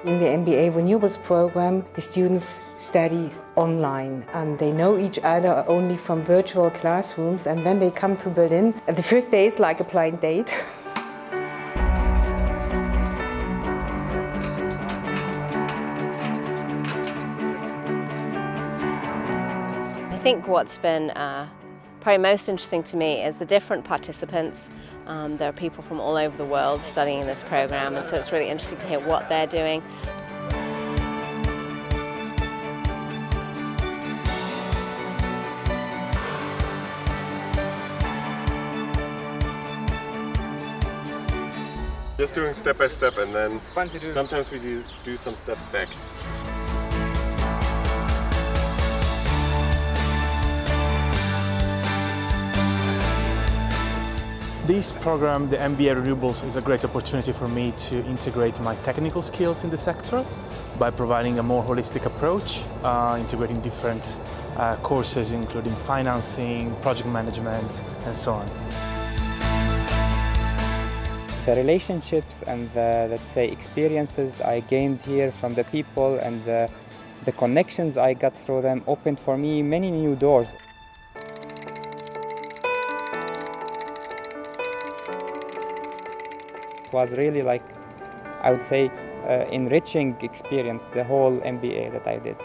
In the MBA Renewables program, the students study online and they know each other only from virtual classrooms, and then they come to Berlin. The first day is like a blind date. I think what's been probably most interesting to me is the different participants. There are people from all over the world studying in this program, and so it's really interesting to hear what they're doing. Just doing step by step, and then It's fun to do. sometimes we do some steps back. This program, the MBA Renewables, is a great opportunity for me to integrate my technical skills in the sector by providing a more holistic approach, integrating different courses including financing, project management, and so on. The relationships and the, let's say, experiences I gained here from the people and the connections I got through them opened for me many new doors. It was really, like, I would say, enriching experience, the whole MBA that I did.